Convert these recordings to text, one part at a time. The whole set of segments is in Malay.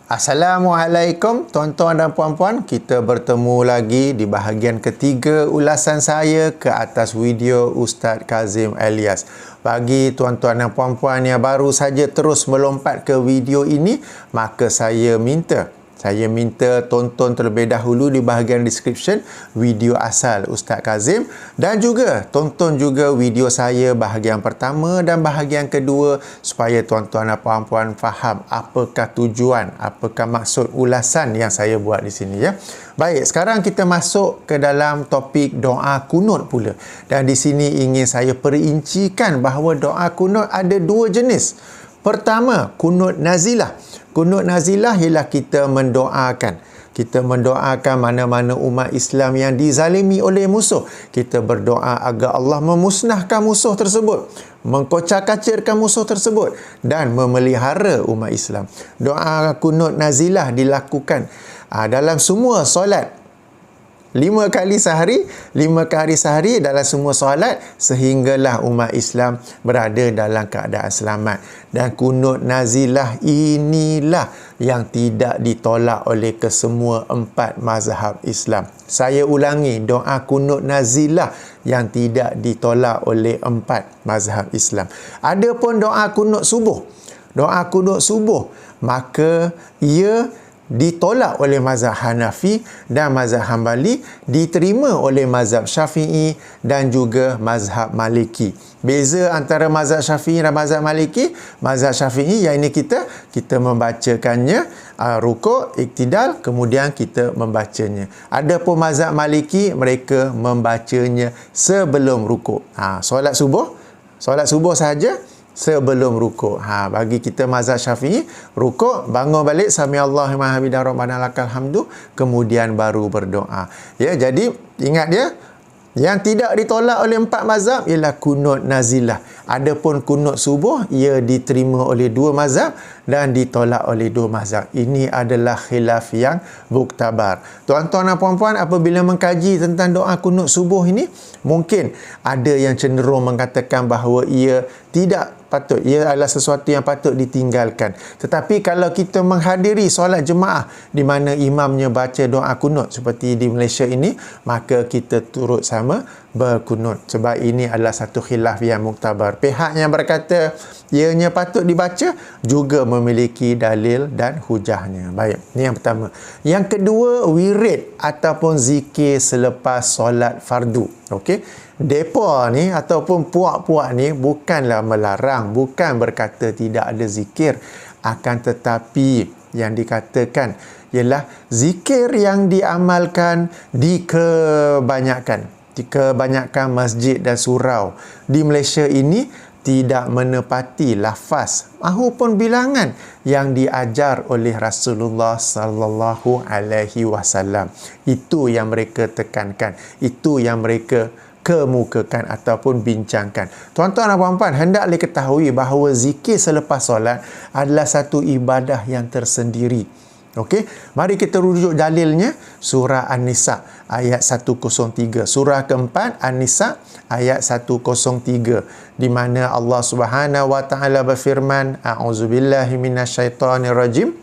Assalamualaikum tuan-tuan dan puan-puan. Kita bertemu lagi di bahagian ketiga ulasan saya ke atas video Ustaz Kazim Elias. Bagi tuan-tuan dan puan-puan yang baru saja terus melompat ke video ini, maka saya minta tonton terlebih dahulu di bahagian description video asal Ustaz Kazim, dan juga tonton juga video saya bahagian pertama dan bahagian kedua supaya tuan-tuan dan puan-puan faham apakah tujuan, apakah maksud ulasan yang saya buat di sini, ya. Baik, sekarang kita masuk ke dalam topik doa kunut pula. Dan di sini ingin saya perincikan bahawa doa kunut ada dua jenis. Pertama, kunut nazilah. Kunut nazilah ialah kita mendoakan. Kita mendoakan mana-mana umat Islam yang dizalimi oleh musuh. Kita berdoa agar Allah memusnahkan musuh tersebut, mengkocak-kacirkan musuh tersebut dan memelihara umat Islam. Doa kunut nazilah dilakukan dalam semua solat. 5 kali sehari dalam semua solat sehinggalah umat Islam berada dalam keadaan selamat. Dan kunut nazilah inilah yang tidak ditolak oleh kesemua 4 mazhab Islam. Saya ulangi, doa kunut nazilah yang tidak ditolak oleh 4 mazhab Islam. Adapun doa kunut subuh. Doa kunut subuh, maka ia ditolak oleh mazhab Hanafi dan mazhab Hambali, diterima oleh mazhab Syafi'i dan juga mazhab Maliki. Beza antara mazhab Syafi'i dan mazhab Maliki, mazhab Syafi'i yang ini kita membacakannya rukuk, iktidal, kemudian kita membacanya. Adapun mazhab Maliki, mereka membacanya sebelum rukuk. Solat subuh sahaja sebelum rukuk. Bagi kita mazhab Syafi'i, rukuk, bangun balik, sami Allahu liman hamidah rabbana lakal hamdu, kemudian baru berdoa. Ya, jadi ingat ya, yang tidak ditolak oleh 4 mazhab ialah kunut nazilah. Adapun kunut subuh, ia diterima oleh 2 mazhab dan ditolak oleh 2 mazhab. Ini adalah khilaf yang muktabar. Tuan-tuan dan puan-puan, apabila mengkaji tentang doa kunut subuh ini, mungkin ada yang cenderung mengatakan bahawa ia tidak patut, ia adalah sesuatu yang patut ditinggalkan. Tetapi kalau kita menghadiri solat jemaah di mana imamnya baca doa kunut seperti di Malaysia ini, maka kita turut sama berkunut. Sebab ini adalah satu khilaf yang muktabar. Pihak yang berkata ianya patut dibaca juga memiliki dalil dan hujahnya. Baik, ini yang pertama. Yang kedua, wirid ataupun zikir selepas solat fardu. Okey. Depa ni ataupun puak-puak ni bukanlah melarang, bukan berkata tidak ada zikir, akan tetapi yang dikatakan ialah zikir yang diamalkan di kebanyakan masjid dan surau di Malaysia ini tidak menepati lafaz maupun bilangan yang diajar oleh Rasulullah sallallahu alaihi wasallam. Itu yang mereka tekankan, itu yang mereka kemukakan ataupun bincangkan. Tuan-tuan dan puan-puan, hendaklah ketahui bahawa zikir selepas solat adalah satu ibadah yang tersendiri. Okey, mari kita rujuk dalilnya, surah An-Nisa ayat 103. Surah keempat An-Nisa ayat 103, di mana Allah Subhanahu wa taala berfirman, a'udzubillahi minasyaitonirrajim.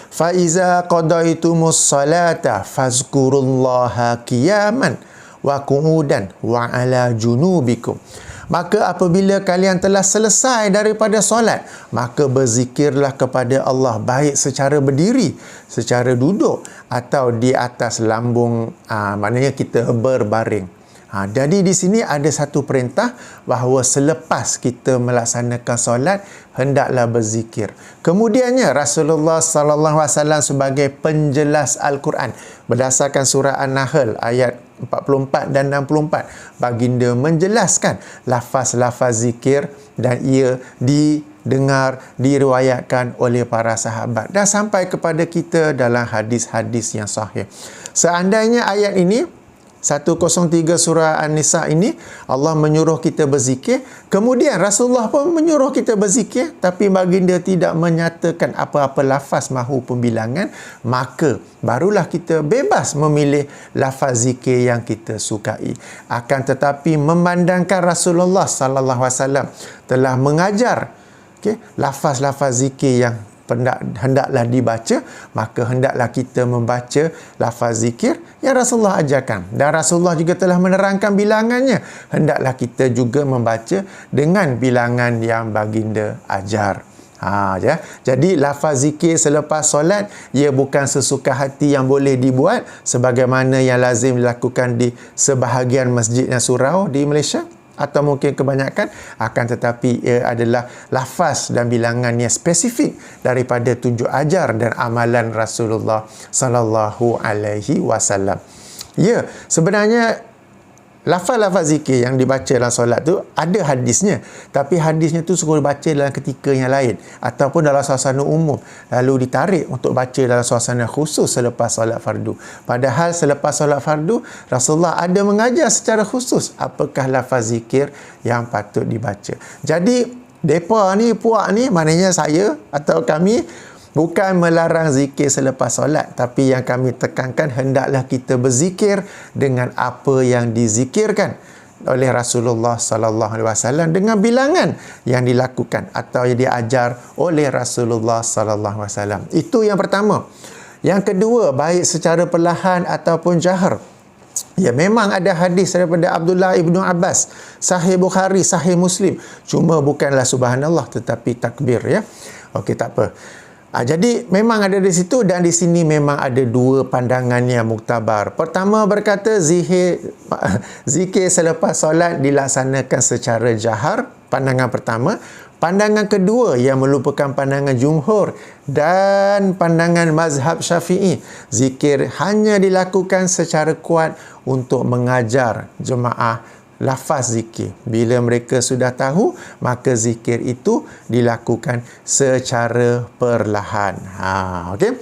Fa iza qadaitumus salata fazkurullaha qiyaman wa qu'udan wa ala junubikum. Maka apabila kalian telah selesai daripada solat, maka berzikirlah kepada Allah, baik secara berdiri, secara duduk atau di atas lambung, maknanya kita berbaring. Jadi di sini ada satu perintah bahawa selepas kita melaksanakan solat, hendaklah berzikir. Kemudiannya Rasulullah sallallahu alaihi wasallam sebagai penjelas Al-Quran berdasarkan surah An-Nahl ayat 44 dan 64, baginda menjelaskan lafaz-lafaz zikir dan ia didengar, diriwayatkan oleh para sahabat dan sampai kepada kita dalam hadis-hadis yang sahih. Seandainya ayat ini 103 surah An-Nisa ini Allah menyuruh kita berzikir, kemudian Rasulullah pun menyuruh kita berzikir, tapi baginda tidak menyatakan apa-apa lafaz maupun bilangan, maka barulah kita bebas memilih lafaz zikir yang kita sukai. Akan tetapi memandangkan Rasulullah sallallahu alaihi wasallam telah mengajar lafaz-lafaz zikir yang hendaklah dibaca, maka hendaklah kita membaca lafaz zikir yang Rasulullah ajarkan. Dan Rasulullah juga telah menerangkan bilangannya. Hendaklah kita juga membaca dengan bilangan yang baginda ajar. Jadi lafaz zikir selepas solat ia bukan sesuka hati yang boleh dibuat sebagaimana yang lazim dilakukan di sebahagian masjid yang surau di Malaysia atau mungkin kebanyakan, akan tetapi ia adalah lafaz dan bilangan yang spesifik daripada tunjuk ajar dan amalan Rasulullah sallallahu alaihi wasallam. Ya, sebenarnya lafaz-lafaz zikir yang dibaca dalam solat tu ada hadisnya, tapi hadisnya tu suruh baca dalam ketika yang lain ataupun dalam suasana umum, lalu ditarik untuk baca dalam suasana khusus selepas solat fardu. Padahal selepas solat fardu Rasulullah ada mengajar secara khusus apakah lafaz zikir yang patut dibaca. Jadi depa ni, puak ni, maknanya saya atau kami bukan melarang zikir selepas solat, tapi yang kami tekankan hendaklah kita berzikir dengan apa yang dizikirkan oleh Rasulullah sallallahu alaihi wasallam dengan bilangan yang dilakukan atau yang diajar oleh Rasulullah sallallahu alaihi wasallam. Itu yang pertama. Yang kedua, baik secara perlahan ataupun jahar. Ya, memang ada hadis daripada Abdullah ibnu Abbas, Sahih Bukhari, Sahih Muslim. Cuma bukanlah subhanallah tetapi takbir, ya. Okey, tak apa. Jadi memang ada di situ, dan di sini memang ada dua pandangan yang muktabar. Pertama berkata zikir selepas solat dilaksanakan secara jahar, pandangan pertama. Pandangan kedua yang merupakan pandangan jumhur dan pandangan mazhab Syafi'i, zikir hanya dilakukan secara kuat untuk mengajar jemaah lafaz zikir. Bila mereka sudah tahu, maka zikir itu dilakukan secara perlahan. Okey.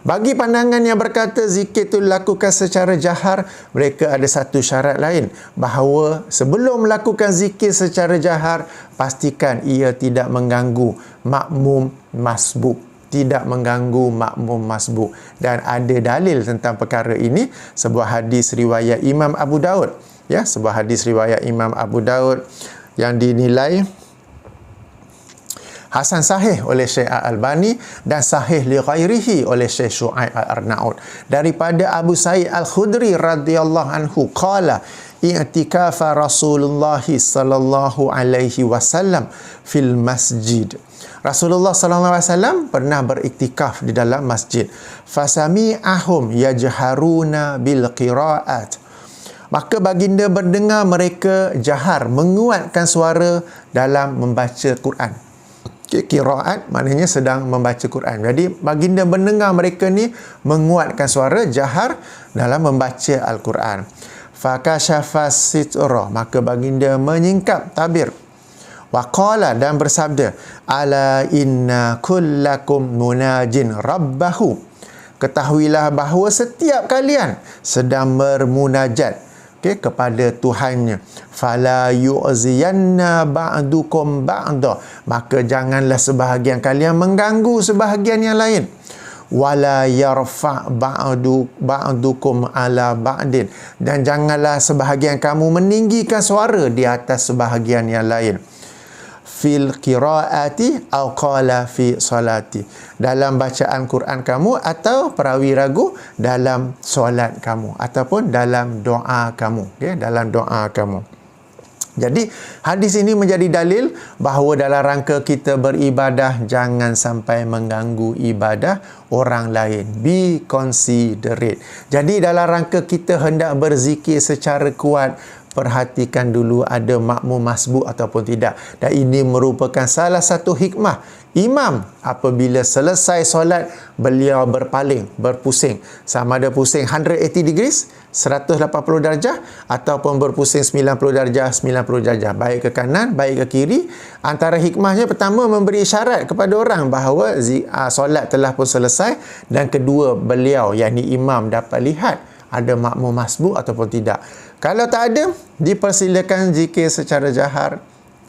Bagi pandangan yang berkata zikir itu dilakukan secara jahar, mereka ada satu syarat lain, bahawa sebelum melakukan zikir secara jahar, pastikan ia tidak mengganggu makmum masbuk. Tidak mengganggu makmum masbuk. Dan ada dalil tentang perkara ini, sebuah hadis riwayat Imam Abu Daud. Ya, sebuah hadis riwayat Imam Abu Daud yang dinilai hasan sahih oleh Syekh Al-Albani dan sahih li ghairihi oleh Syekh Syu'aib Al-Arnaud daripada Abu Sa'id Al-Khudri radhiyallahu anhu qala i'tikafa Rasulullah sallallahu alaihi wasallam fil masjid. Rasulullah sallallahu alaihi wasallam pernah beriktikaf di dalam masjid. Fasami'ahum yajharuna bil qiraat. Maka baginda mendengar mereka jahar, menguatkan suara dalam membaca Quran. Qiraat maknanya sedang membaca Quran. Jadi baginda mendengar mereka ni menguatkan suara, jahar dalam membaca Al-Quran. Fakashafa sitra, maka baginda menyingkap tabir. Waqala, dan bersabda, ala inna kullakum munajin rabbahu. Ketahuilah bahawa setiap kalian sedang bermunajat kepada Tuhannya. Fala yu'ziyanna ba'dukum ba'da, maka janganlah sebahagian kalian mengganggu sebahagian yang lain. Wala yarfa' ba'dukum ala ba'din, dan janganlah sebahagian kamu meninggikan suara di atas sebahagian yang lain. Fil qiraati aw qala fi salati, dalam bacaan Quran kamu, atau perawi ragu dalam solat kamu, ataupun dalam doa kamu, dalam doa kamu. Jadi hadis ini menjadi dalil bahawa dalam rangka kita beribadah jangan sampai mengganggu ibadah orang lain. Be considerate. Jadi dalam rangka kita hendak berzikir secara kuat, perhatikan dulu ada makmum masbuk ataupun tidak. Dan ini merupakan salah satu hikmah imam apabila selesai solat, beliau berpaling, berpusing. Sama ada pusing 180 degrees, 180 darjah, ataupun berpusing 90 darjah, 90 darjah. Baik ke kanan, baik ke kiri. Antara hikmahnya, pertama, memberi isyarat kepada orang bahawa solat telah pun selesai. Dan kedua, beliau, yakni imam, dapat lihat ada makmum masbuk ataupun tidak. Kalau tak ada, dipersilakan zikir secara jahar.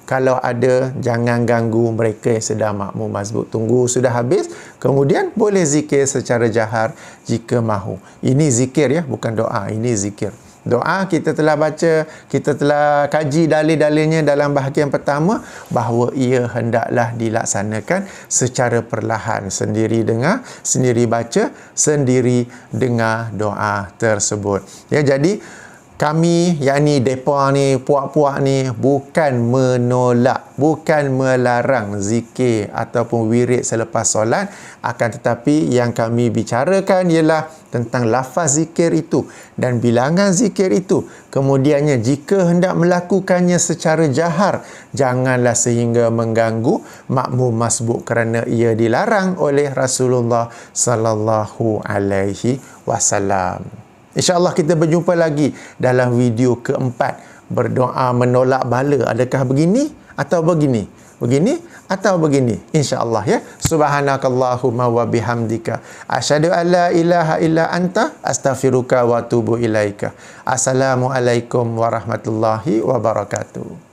Kalau ada, jangan ganggu mereka yang sedang makmum masbuk. Tunggu sudah habis, kemudian boleh zikir secara jahar jika mahu. Ini zikir, ya, bukan doa. Ini zikir. Doa kita telah baca, kita telah kaji dalil-dalilnya dalam bahagian pertama bahawa ia hendaklah dilaksanakan secara perlahan, sendiri dengar, sendiri baca, sendiri dengar doa tersebut. Ya, jadi kami, yakni depa ni, puak-puak ni, bukan menolak, bukan melarang zikir ataupun wirid selepas solat, akan tetapi yang kami bicarakan ialah tentang lafaz zikir itu dan bilangan zikir itu. Kemudiannya jika hendak melakukannya secara jahar, janganlah sehingga mengganggu makmum masbuk kerana ia dilarang oleh Rasulullah sallallahu alaihi wasallam. InsyaAllah kita berjumpa lagi dalam video keempat. Berdoa menolak bala. Adakah begini atau begini? Begini atau begini? InsyaAllah ya. Subhanakallahumma wa bihamdika. Asyhadu an la ilaha illa anta. Astaghfiruka wa atubu ilaika. Assalamualaikum warahmatullahi wabarakatuh.